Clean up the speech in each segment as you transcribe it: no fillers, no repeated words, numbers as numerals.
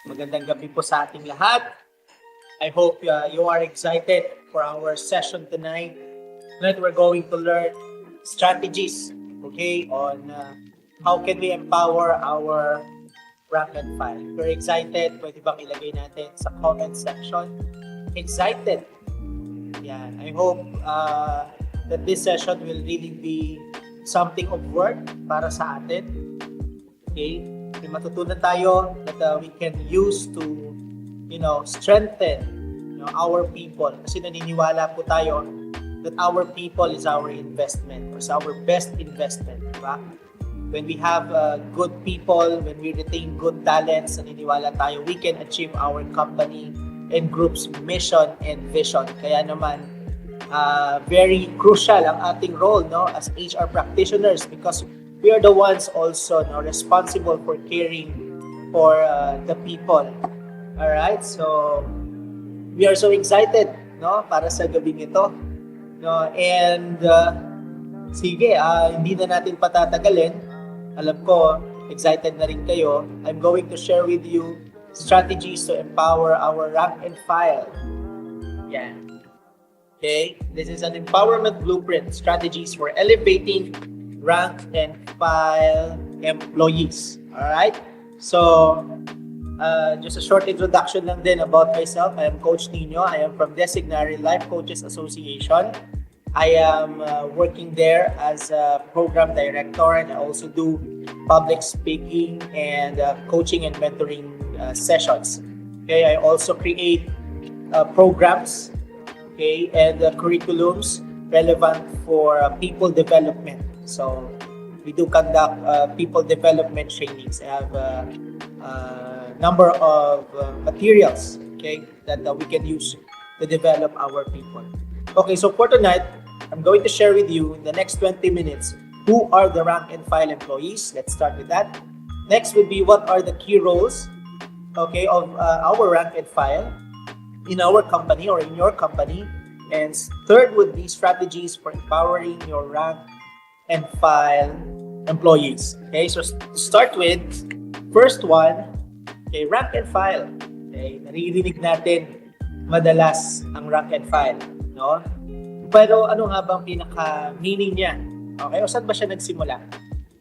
Magandang gabi po sa ating lahat. I hope you are excited for our session tonight. Tonight we're going to learn strategies, okay, on how can we empower our rank and file. If you're excited, pwede bang ilagay natin sa comment section? Excited. Yeah, I hope that this session will really be something of work para sa atin. Okay? May matutunan tayo that we can use to, strengthen, our people. Kasi naniniwala po tayo that our people is our investment or is our best investment. Diba? When we have good people, when we retain good talents, naniniwala tayo, we can achieve our company and group's mission and vision. Kaya naman, very crucial ang ating role as HR practitioners because we are the ones also responsible for caring for the people. All right, so we are so excited para sa gabing ito. And sige, hindi na natin patatagalin. Alam ko, excited na rin kayo. I'm going to share with you strategies to empower our rank and file. Yeah. Okay, this is an empowerment blueprint, strategies for elevating rank and file employees. All right. So, just a short introduction lang din about myself. I am Coach Nino. I am from Designary Life Coaches Association. I am working there as a program director, and I also do public speaking and coaching and mentoring sessions. Okay, I also create programs, okay, and curriculums relevant for people development. So we do conduct people development trainings. I have a number of materials, okay, that we can use to develop our people. Okay, so for tonight, I'm going to share with you in the next 20 minutes who are the rank and file employees. Let's start with that. Next would be what are the key roles, okay, of our rank and file in our company or in your company. And third would be strategies for empowering your rank and file employees. Okay, so to start with, first one, okay, rank and file. Okay, naririnig natin madalas ang rank and file, no? Pero ano nga bang pinaka-meaning niya? Okay, o saan ba siya nagsimula?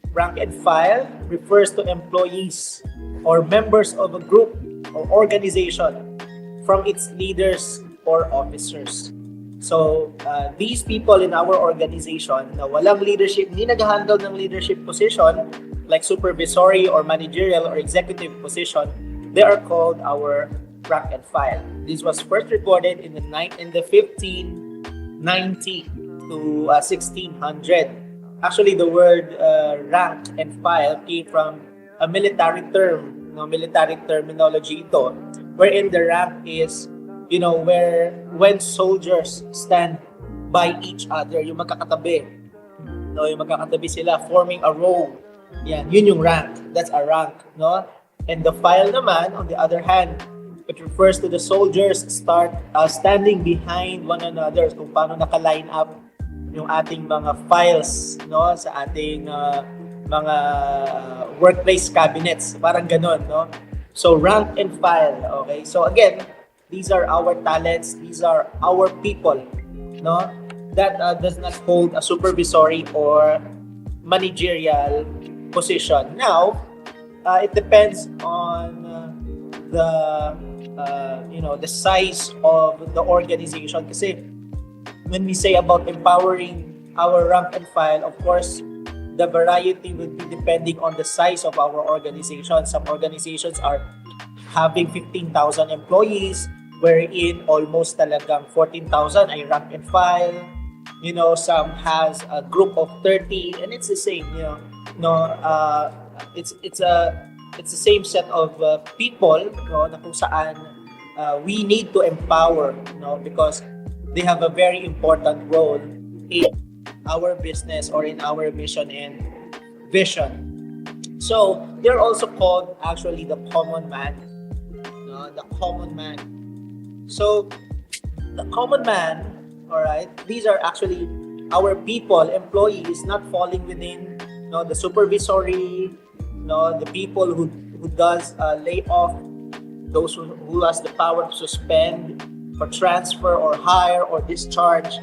Rank and file refers to employees or members of a group or organization from its leaders or officers. So, these people in our organization na walang leadership, hindi nag-handle ng leadership position like supervisory or managerial or executive position, they are called our rank and file. This was first recorded in the 1590 to 1600. Actually, the word rank and file came from a military term, military terminology ito, wherein the rank is where when soldiers stand by each other, yung magkakatabi, yung magkakatabi sila forming a row. Yan, yun yung rank. That's a rank, no? And the file naman, on the other hand, it refers to the soldiers standing behind one another, kung paano naka-line up yung ating mga files, sa ating mga workplace cabinets, parang ganon, no? So rank and file, okay? So again, these are our talents. These are our people, that does not hold a supervisory or managerial position. Now, it depends on the size of the organization. Kasi when we say about empowering our rank and file, of course, the variety will be depending on the size of our organization. Some organizations are having 15,000 employees, wherein almost talagang 14,000 ay rank and file. Some has a group of 30, and it's the same. It's the same set of people, na kung saan we need to empower, because they have a very important role in our business or in our mission and vision. So they're also called actually the common man. The common man. So the common man, all right, these are actually our people, employees, not falling within the supervisory, the people who does lay off those who has the power to suspend, or transfer, or hire, or discharge,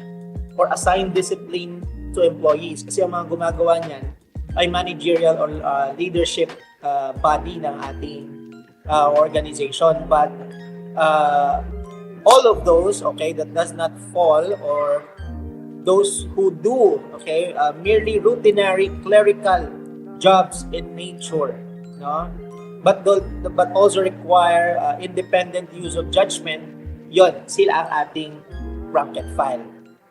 or assign discipline to employees. Kasi ang mga gumagawa niyan ay managerial or leadership body ng ating organization. But all of those, okay, that does not fall, or those who do, okay, merely routinary clerical jobs in nature, no? But also require independent use of judgment, yon, sila ang ating rank and file.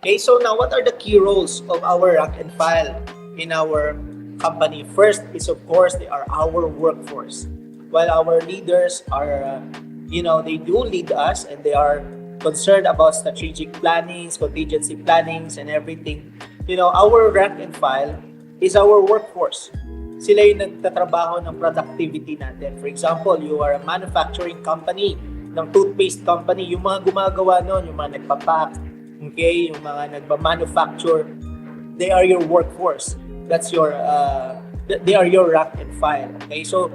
Okay, so now what are the key roles of our rank and file in our company? First is, of course, they are our workforce. While our leaders are, they do lead us, and they are concerned about strategic plannings, contingency plannings, and everything. Our rank and file is our workforce. Sila yung nagtatrabaho ng productivity natin. For example, you are a manufacturing company, ng toothpaste company, yung mga gumagawa nun, yung mga nagpapack, okay, yung mga nagba-manufacture, they are your workforce. That's they are your rank and file. Okay, so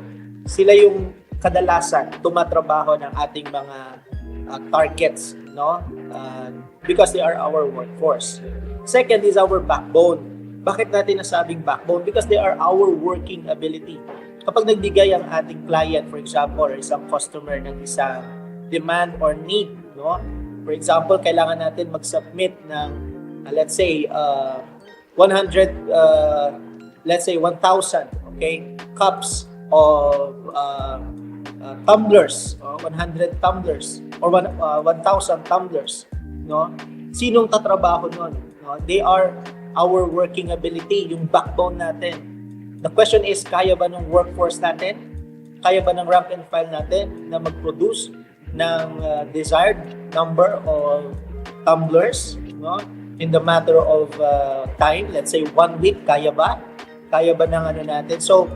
sila yung kadalasan tumatrabaho ng ating mga targets, no? Because they are our workforce. Second is our backbone. Bakit natin nasabing backbone? Because they are our working ability. Kapag nagbigay ang ating client, for example, or isang customer ng isang demand or need, no? For example, kailangan natin mag-submit ng let's say 1,000, okay, cups of tumblers, 100 tumblers, or 1,000 tumblers, no? Sinong tatrabaho nun? No? They are our working ability, yung backbone natin. The question is, kaya ba ng workforce natin? Kaya ba ng rank and file natin na mag-produce ng desired number of tumblers, no? In the matter of time, let's say 1 week, kaya ba? Kaya ba ng natin? So,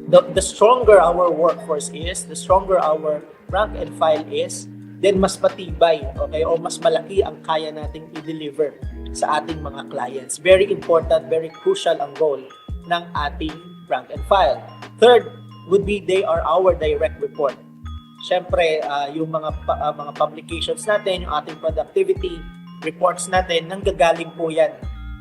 the stronger our workforce is, the stronger our rank and file is, then mas patibay, okay, o mas malaki ang kaya nating i-deliver sa ating mga clients. Very important, very crucial ang role ng ating rank and file. Third would be they are our direct report. Siyempre, yung mga publications natin, yung ating productivity reports natin, nanggagaling po yan,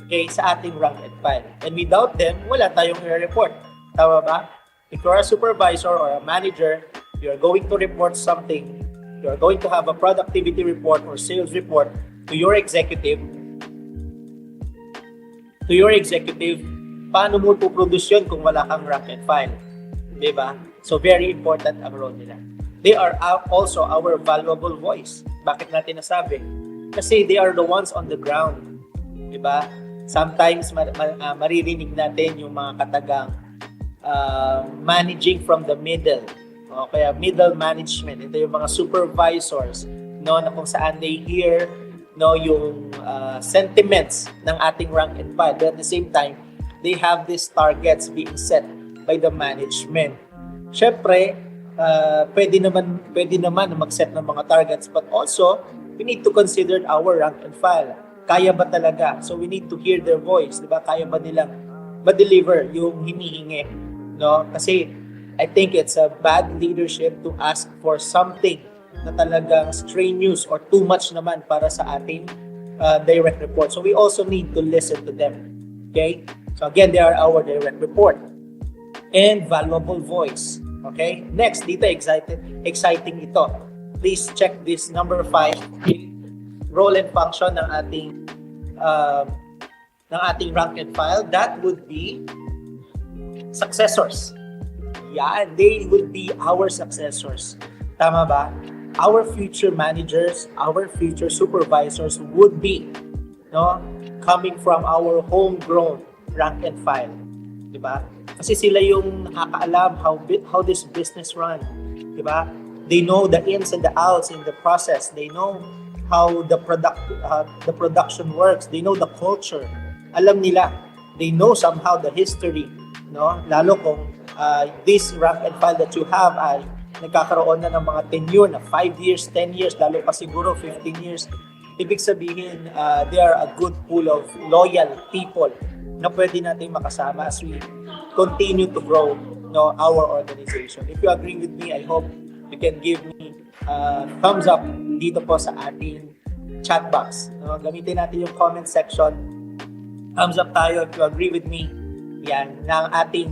okay, sa ating rank and file. And without them, wala tayong i-report. Tama ba? If you're a supervisor or a manager, you're going to report something, you're going to have a productivity report or sales report to your executive, paano mo po-produce yun kung wala kang rank and file? Diba? So, very important ang role nila. They are also our valuable voice. Bakit natin nasabi? Kasi they are the ones on the ground. Diba? Sometimes, maririnig natin yung mga katagang managing from the middle. O, kaya middle management. Ito yung mga supervisors, no, na kung saan they hear, no, yung sentiments ng ating rank and file. But at the same time, they have these targets being set by the management. Syempre, pwede naman na mag-set ng mga targets, but also we need to consider our rank and file. Kaya ba talaga? So we need to hear their voice, 'di ba? Kaya ba nilang ma-deliver yung hinihingi, no? Kasi I think it's a bad leadership to ask for something na talagang strenuous or too much naman para sa ating direct report. So we also need to listen to them. Okay? So again, they are our direct report and valuable voice. Okay? Next, dito exciting ito. Please check this number 5, role and function ng ating rank and file. That would be successors. Yeah, they will be our successors. Tama ba? Our future managers, our future supervisors would be, no, coming from our homegrown rank and file. Diba? Kasi sila yung nakakaalam how this business run. Diba? They know the ins and the outs in the process. They know how the production works. They know the culture. Alam nila. They know somehow the history. No? Lalo kung this rank and file that you have ay nagkakaroon na ng mga tenure na 5 years, 10 years, lalo pa siguro 15 years. Ibig sabihin, they are a good pool of loyal people na pwede natin makasama as we continue to grow, no, our organization. If you agree with me, I hope you can give me thumbs up dito po sa ating chat box. No? Gamitin natin yung comment section. Thumbs up tayo if you agree with me. Yan, ng ating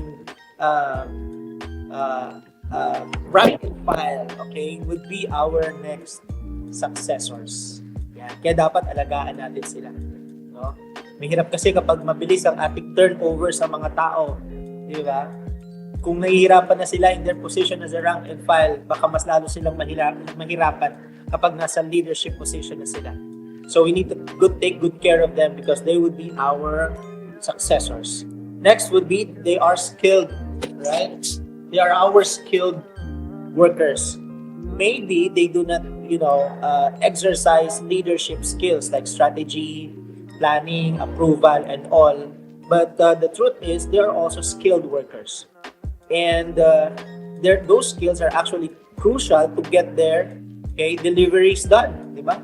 rank and file, okay, would be our next successors. Yan. Kaya dapat alagaan natin sila. No? Mahirap kasi kapag mabilis ang ating turnover sa mga tao, di ba? Kung nahihirapan na sila in their position as a rank and file, baka mas lalo silang mahirapan kapag nasa leadership position na sila. So we need to take good care of them because they would be our successors. Next would be they are skilled, right? They are our skilled workers. Maybe they do not, exercise leadership skills like strategy, planning, approval, and all. But the truth is, they are also skilled workers. And those skills are actually crucial to get their deliveries done. Di ba?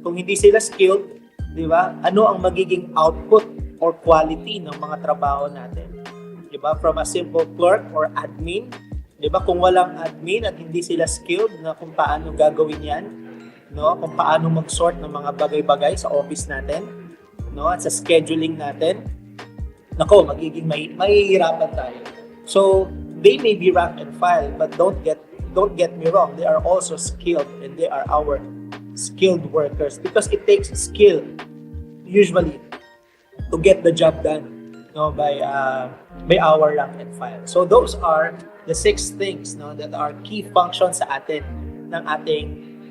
Kung hindi sila skilled, di ba, ano ang magiging output or quality ng mga trabaho natin? Di ba? From a simple clerk or admin, di ba? Kung walang admin at hindi sila skilled na kung paano gagawin yan, no? Kung paano mag-sort ng mga bagay-bagay sa office natin, no? At sa scheduling natin, nako, magiging mahihirapan tayo. So, they may be rank and file, but don't get me wrong, they are also skilled and they are our skilled workers because it takes skill usually to get the job done, by our rank and file. So those are the 6 things, that are key functions sa atin ng ating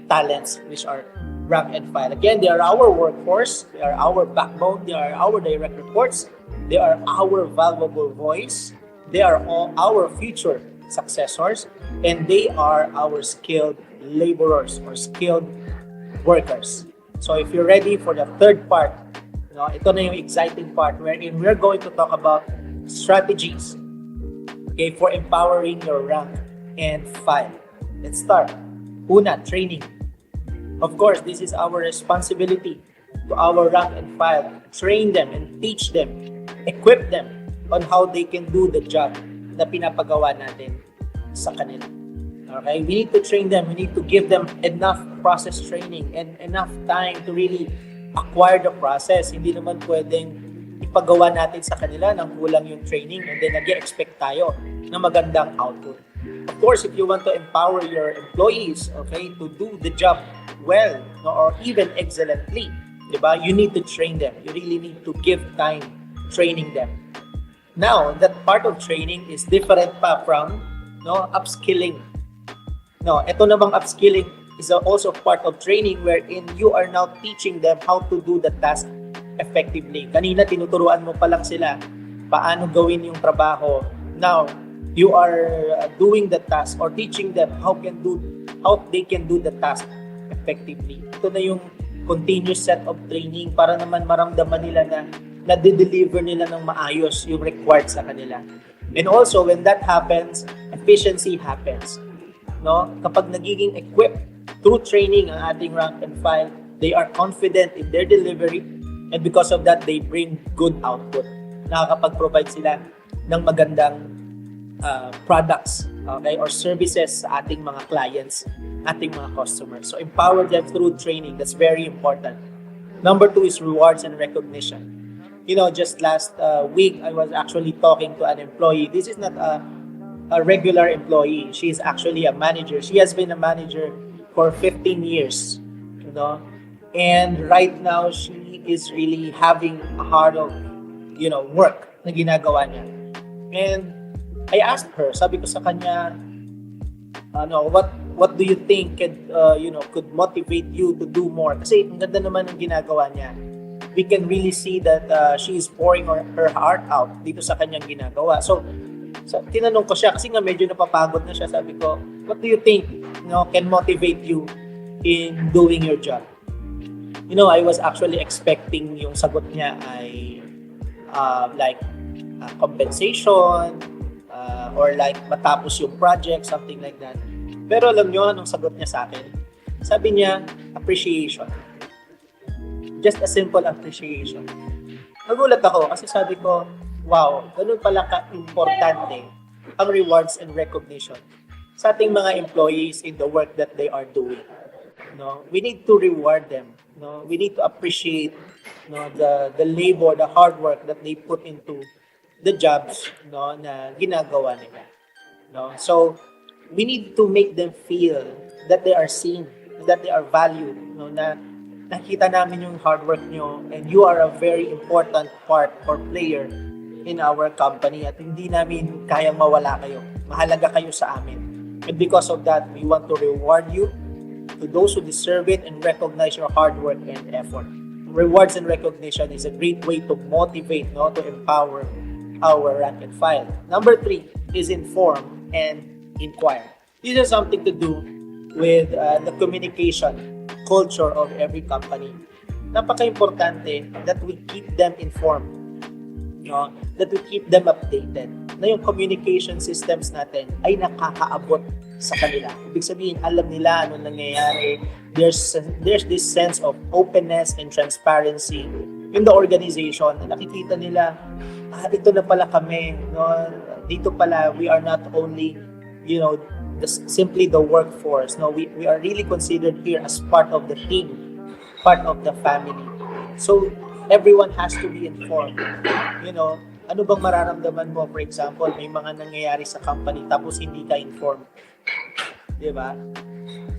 talents, which are rank and file. Again, they are our workforce, they are our backbone, they are our direct reports, they are our valuable voice, they are all our future successors, and they are our skilled laborers or skilled workers. So if you're ready for the third part, ito na yung exciting part wherein we're going to talk about strategies, for empowering your rank and file. Let's start. Una, training. Of course, this is our responsibility to our rank and file. Train them and teach them, equip them on how they can do the job na pinapagawa natin sa kanila. Okay? We need to train them. We need to give them enough process training and enough time to really acquire the process. Hindi naman pwedeng ipagawa natin sa kanila nang kulang yung training and then nag-expect tayo ng magandang output. Of course, if you want to empower your employees, to do the job well, or even excellently, diba? You need to train them. You really need to give time training them. Now, that part of training is different pa from upskilling. Ito namang upskilling is also part of training wherein you are now teaching them how to do the task effectively. Kanina tinuturuan mo pa lang sila paano gawin yung trabaho. Now, you are doing the task or teaching them how they can do the task effectively. Ito na yung continuous set of training para naman maramdaman nila na nade-deliver nila ng maayos yung required sa kanila. And also, when that happens, efficiency happens. Kapag nagiging equipped through training ang ating rank and file, they are confident in their delivery and because of that, they bring good output. Nakakapag-provide sila ng magandang products or services sa ating mga clients, ating mga customers. So, empower them through training. That's very important. Number 2 is rewards and recognition. Just last week, I was actually talking to an employee. This is not a regular employee. She is actually a manager. She has been a manager for 15 years, and right now she is really having a hard of, work na ginagawa niya. And I asked her, sabi ko sa kanya, what do you think could motivate you to do more? Kasi ang ganda naman ng ginagawa niya. We can really see that she is pouring her heart out dito sa kanyang ginagawa. So tinanong ko siya kasi nga medyo napapagod na siya. Sabi ko, what do you think can motivate you in doing your job? I was actually expecting yung sagot niya ay compensation or like matapos yung project, something like that. Pero alam nyo anong sagot niya sa akin? Sabi niya, appreciation. Just a simple appreciation. Nagulat ako kasi sabi ko, wow, ganun pala ka-importante ang rewards and recognition sa ating mga employees in the work that they are doing. No, we need to reward them. No, we need to appreciate the labor, the hard work that they put into the jobs na ginagawa nila. No, so we need to make them feel that they are seen, that they are valued. Na nakita namin yung hard work nyo and you are a very important part or player in our company at hindi namin kayang mawala kayo. Mahalaga kayo sa amin. And because of that, we want to reward you to those who deserve it and recognize your hard work and effort. Rewards and recognition is a great way to motivate, to empower our rank and file. Number 3 is inform and inquire. This has something to do with the communication culture of every company. Napaka-importante that we keep them informed, that we keep them updated, na yung communication systems natin ay nakakaabot sa kanila. Ibig sabihin, alam nila ano nangyayari. There's this sense of openness and transparency in the organization na nakikita nila, ito na pala kami. Dito pala, we are not only, simply the workforce. We are really considered here as part of the team, part of the family. So, everyone has to be informed. Ano bang mararamdaman mo? For example, may mga nangyayari sa company tapos hindi ka informed. Diba?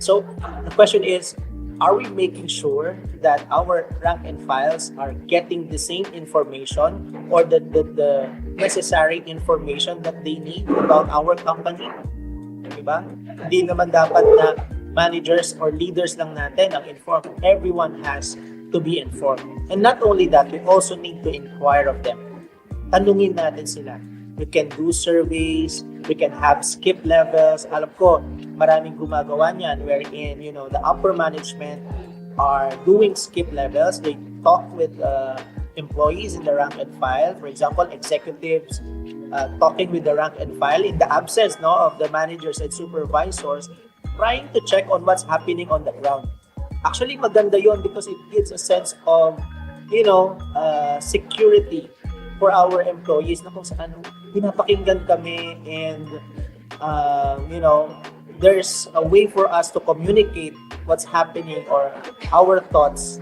So, the question is, are we making sure that our rank and files are getting the same information or the necessary information that they need about our company? Diba? Hindi naman dapat na managers or leaders lang natin ang informed. Everyone has to be informed. And not only that, we also need to inquire of them. Tanungin natin sila. We can do surveys, we can have skip levels. Alam ko, maraming gumagawa niyan wherein, the upper management are doing skip levels. They talk with employees in the rank and file. For example, executives talking with the rank and file in the absence of the managers and supervisors, trying to check on what's happening on the ground. Actually, maganda yon because it gives a sense of, security for our employees na kung saan pinapakinggan kami and, there's a way for us to communicate what's happening or our thoughts,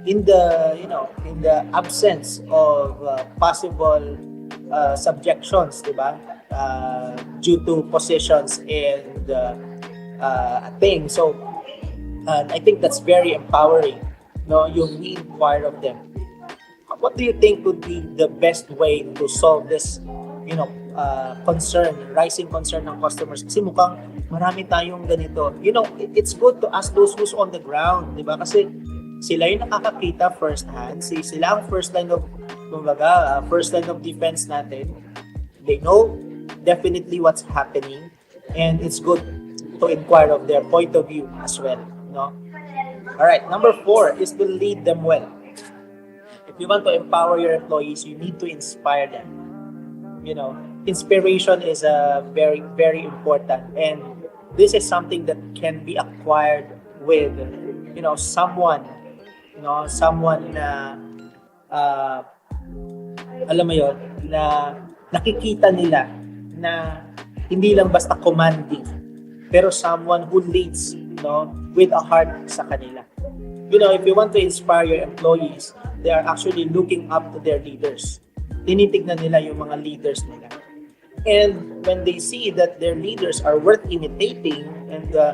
in the absence of possible subjections, diba? Due to positions and things. So, I think that's very empowering. Yung we inquire of them. What do you think would be the best way to solve this, rising concern ng customers? Kasi mukhang marami tayong ganito. It's good to ask those who's on the ground, di ba? Kasi sila yung nakakakita first hand. Sila ang first line of defense natin. They know definitely what's happening and it's good to inquire of their point of view as well. Alright, number 4 is to lead them well. If you want to empower your employees, you need to inspire them. Inspiration is very, very important, and this is something that can be acquired with, someone na, alam mo yun, na nakikita nila na hindi lang basta commanding, pero someone who leads, with a heart sa kanila. If you want to inspire your employees, they are actually looking up to their leaders. Tinitignan nila yung mga leaders nila. And when they see that their leaders are worth imitating and the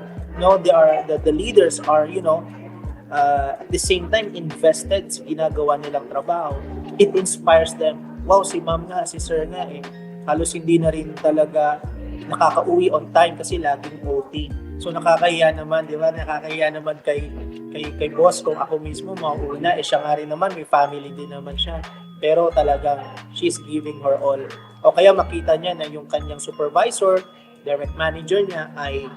leaders are, at the same time invested sa ginagawa nilang trabaho, it inspires them. Wow, si ma'am nga, si sir nga halos hindi na rin talaga nakakauwi on time kasi laging OT. So nakakahiya naman, di ba? Nakakahiya naman kay boss kung ako mismo mauna. Siya nga rin naman, may family din naman siya. Pero talagang she's giving her all. O kaya makita niya na yung kanyang supervisor, direct manager niya ay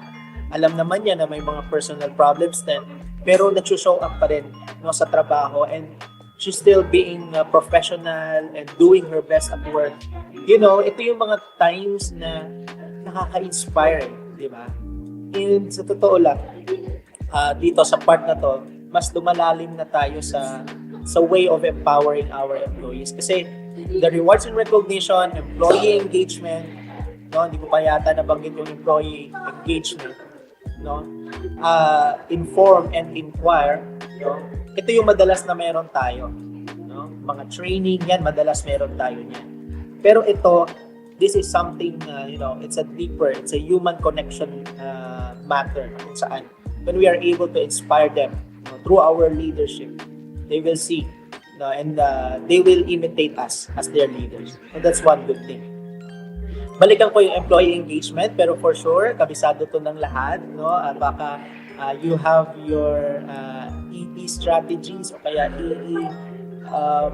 alam naman niya na may mga personal problems din. Pero nag-show up pa rin sa trabaho and she's still being professional and doing her best at work. Ito yung mga times na nakaka-inspire, di ba? And sa totoo lang, dito sa part na to, mas lumalalim na tayo sa way of empowering our employees. Kasi the rewards and recognition, employee engagement, no? Hindi ko pa yata nabanggit yung employee engagement, no? Inform and inquire, no? Ito yung madalas na meron tayo, no? Mga training yan, madalas meron tayo niyan. Pero ito, this is something, it's a deeper, it's a human connection matter kung saan. When we are able to inspire them, through our leadership, they will see, and they will imitate us as their leaders. And that's one good thing. Balikan ko yung employee engagement, pero for sure, kabisado to ng lahat, no? Baka you have your EE strategies o kaya EE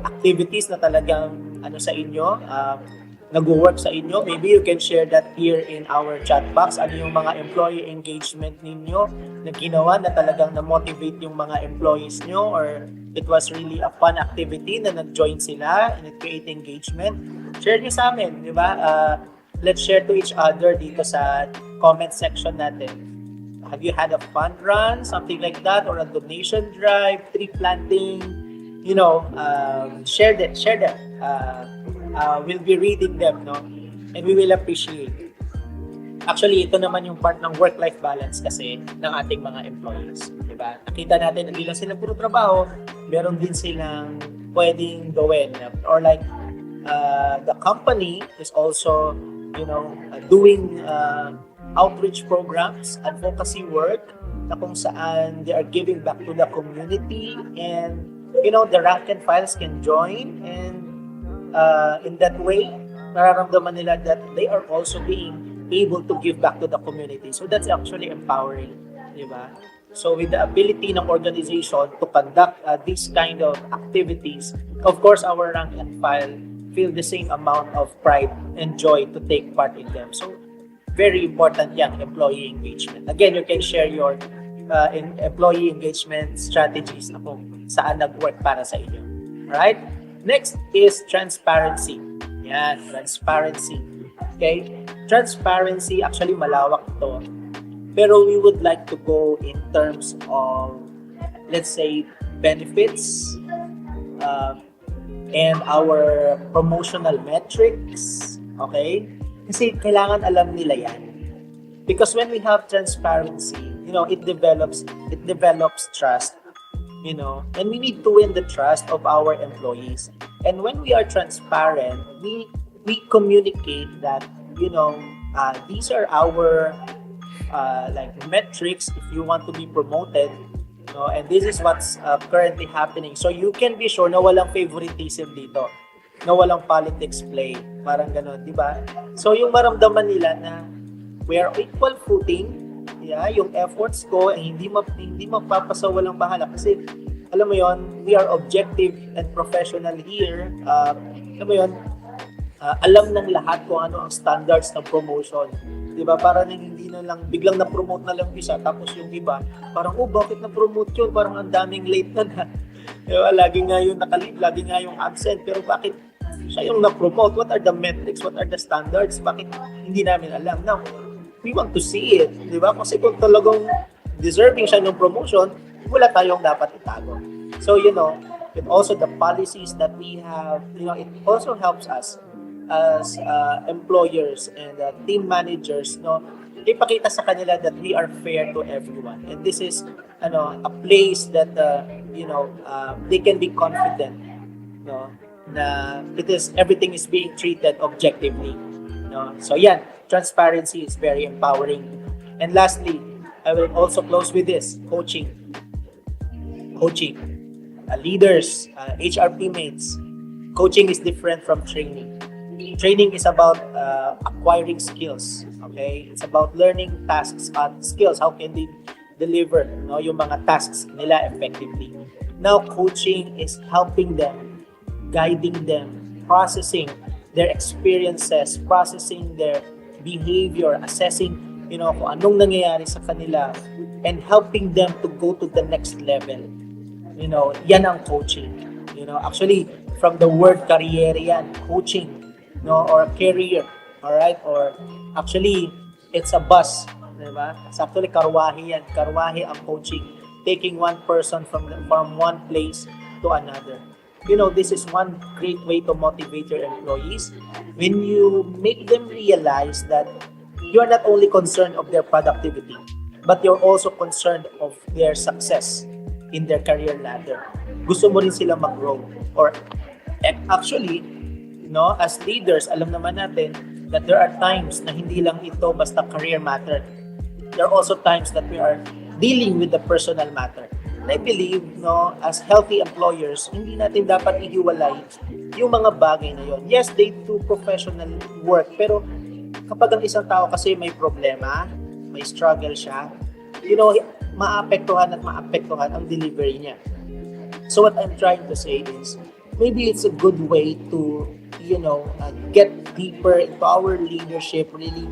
activities na talagang sa inyo, nag-work sa inyo. Maybe you can share that here in our chat box. Ano yung mga employee engagement ninyo na ginawa na talagang na-motivate yung mga employees nyo, or it was really a fun activity na nag-join sila and it create engagement. Share nyo sa amin, di ba? Let's share to each other dito sa comment section natin. Have you had a fun run, something like that, or a donation drive, tree planting? Share that. We'll be reading them, no? And we will appreciate. Actually, ito naman yung part ng work-life balance kasi ng ating mga employees, di ba? Nakita natin na hindi lang sila puro trabaho, meron din silang pwedeng gawin. Or like, the company is also, doing outreach programs, advocacy work, na kung saan they are giving back to the community, and, the rank and files can join, and in that way, nararamdaman nila that they are also being able to give back to the community. So that's actually empowering, di ba? So with the ability ng organization to conduct these kind of activities, of course, our rank and file feel the same amount of pride and joy to take part in them. So very important yan, employee engagement. Again, you can share your employee engagement strategies na kung saan nag-work para sa inyo. Alright? Next is transparency. Yan, transparency. Okay? Transparency, actually malawak ito. Pero we would like to go in terms of, let's say, benefits and our promotional metrics. Okay? Kasi kailangan alam nila yan. Because when we have transparency, it develops trust. And we need to win the trust of our employees. And when we are transparent, we communicate that, these are our like metrics if you want to be promoted, and this is what's currently happening. So you can be sure na walang favoritism dito, na walang politics play, parang gano'n, di ba? So yung maramdaman nila na we are equal footing, yung efforts ko ay hindi mapapasawalang bahala kasi alam mo yon, we are objective and professional here. Alam mo yon, alam ng lahat kung ano ang standards ng promotion. 'Di ba? Para nang hindi na lang biglang na-promote na lang isa tapos yung iba, parang bakit na-promote yun? Parang ang daming late na. Diba? Lagi nga yung nakalip, lagi nga yung absent, pero bakit siya yung na-promote? What are the metrics? What are the standards? Bakit hindi namin alam? Now, we want to see it, di ba? Kasi kung talagang deserving siya ng promotion, wala tayong dapat itago. So, and also the policies that we have, it also helps us as employers and team managers, ipakita sa kanila that we are fair to everyone. And this is, a place that, they can be confident, na everything is being treated objectively. So, yan. Transparency is very empowering. And lastly, I will also close with this, coaching. Leaders, HR teammates, coaching is different from training. Training is about acquiring skills, okay? It's about learning tasks and skills. How can they deliver yung mga tasks nila effectively? Now, coaching is helping them, guiding them, processing their experiences, processing their behavior, assessing, kung anong nangyayari sa kanila, and helping them to go to the next level. Yan ang coaching. Actually, from the word career yan, coaching, or career, alright? Or actually, it's a bus, diba? It's actually karwahe yan. Karwahe ang coaching. Taking one person from one place to another. this is one great way to motivate your employees when you make them realize that you are not only concerned of their productivity, but you're also concerned of their success in their career ladder. Gusto mo rin sila mag-grow. Or actually, as leaders, alam naman natin that there are times na hindi lang ito basta career matter. There are also times that we are dealing with the personal matter. And I believe, as healthy employers, hindi natin dapat ihiwalay yung mga bagay na yon. Yes, they do professional work, pero kapag ang isang tao kasi may problema, may struggle siya, maapektuhan ang delivery niya. So what I'm trying to say is, maybe it's a good way to, get deeper into our leadership, really,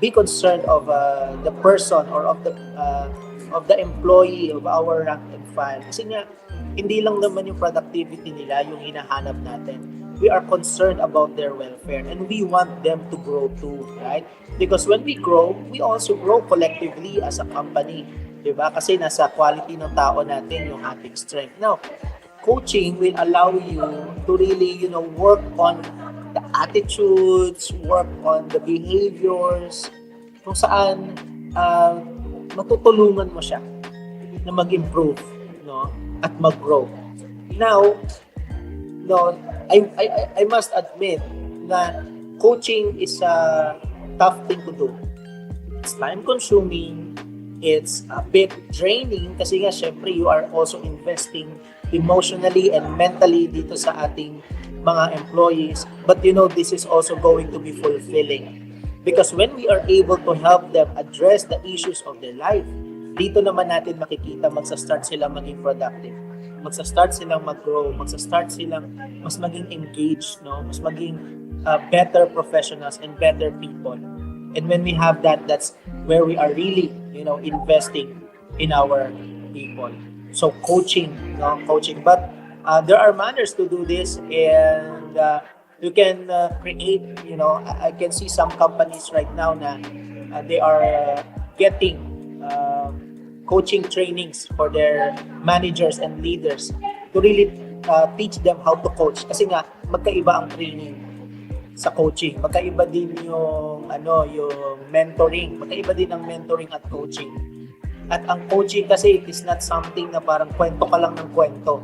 be concerned of the person or of the employee of our rank and file. Kasi nga, hindi lang naman yung productivity nila yung hinahanap natin. We are concerned about their welfare and we want them to grow too, right? Because when we grow, we also grow collectively as a company, di ba? Kasi nasa quality ng tao natin yung ating strength. Now, coaching will allow you to really, work on the attitudes, work on the behaviors, kung saan matutulungan mo siya na mag-improve, at mag-grow. Now, I must admit na coaching is a tough thing to do. It's time-consuming, it's a bit draining kasi nga syempre you are also investing emotionally and mentally dito sa ating mga employees. But this is also going to be fulfilling. Because when we are able to help them address the issues of their life, dito naman natin makikita magsa-start silang maging productive. Magsa-start silang mag-grow, magsa-start silang mas maging engaged, mas maging better professionals and better people. And when we have that, that's where we are really, investing in our people. So coaching. But there are manners to do this, and you can create, I can see some companies right now na they are getting coaching trainings for their managers and leaders to really teach them how to coach. Kasi nga, magkaiba ang training sa coaching. Magkaiba din yung mentoring. Magkaiba din ang mentoring at coaching. At ang coaching kasi, it is not something na parang kwento ka lang ng kwento.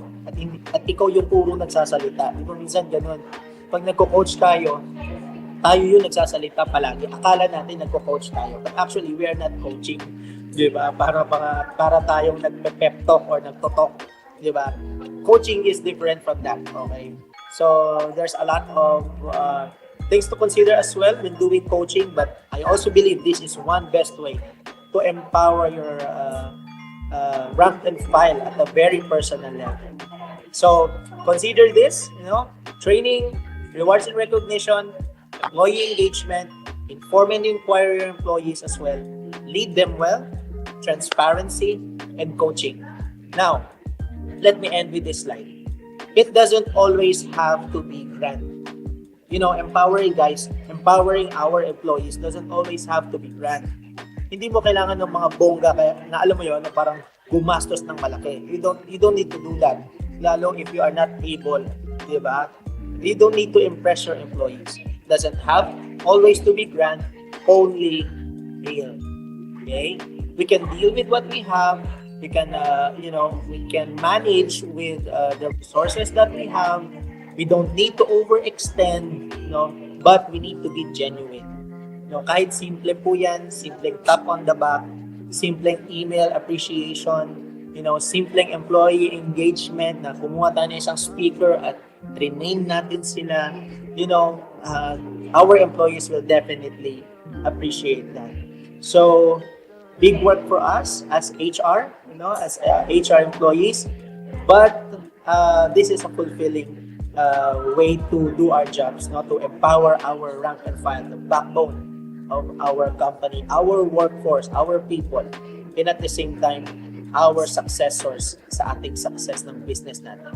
At ikaw yung puro nagsasalita. Di ba minsan ganun? Pag nagko-coach tayo yung nagsasalita palagi. Akala natin nagko-coach tayo. But actually, we are not coaching. Di ba? Para tayong nagpe-pep talk or nagto-talk. Di ba? Coaching is different from that. Okay? So, there's a lot of things to consider as well when doing coaching. But I also believe this is one best way to empower your rank and file at a very personal level. So, consider this, training, rewards and recognition, employee engagement, inform and inquire your employees as well, lead them well, transparency, and coaching. Now, let me end with this slide. It doesn't always have to be grand. Empowering our employees doesn't always have to be grand. Hindi mo kailangan ng mga bongga na alam mo yon na parang gumastos ng malaki. You don't need to do that. Lalo if you are not able, di ba? You don't need to impress your employees. Doesn't have always to be grand, only real. Okay? We can deal with what we have. We can, we can manage with the resources that we have. We don't need to overextend, but we need to be genuine. Kahit simple po yan, simpleng tap on the back, simpleng email appreciation, simpleng employee engagement na kumuha tayo ng isang speaker at train natin sila, our employees will definitely appreciate that. So, big work for us as HR, as HR employees, but this is a fulfilling way to do our jobs, to empower our rank and file, the backbone of our company, our workforce, our people, and at the same time, our successors sa ating success ng business natin.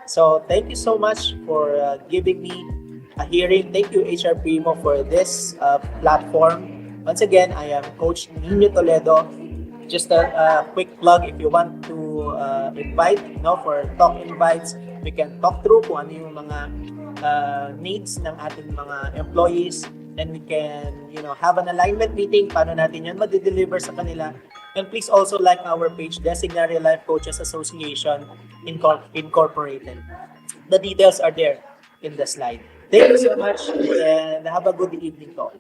So, thank you so much for giving me a hearing. Thank you, HR Primo, for this platform. Once again, I am Coach Nino Toledo. Just a quick plug, if you want to invite, for talk invites, we can talk through kung ano yung mga needs ng ating mga employees, and we can, have an alignment meeting, paano natin yun ma-deliver sa kanila. And please also like our page, Designary Life Coaches Association Incorporated. The details are there in the slide. Thank you so much, and have a good evening to all.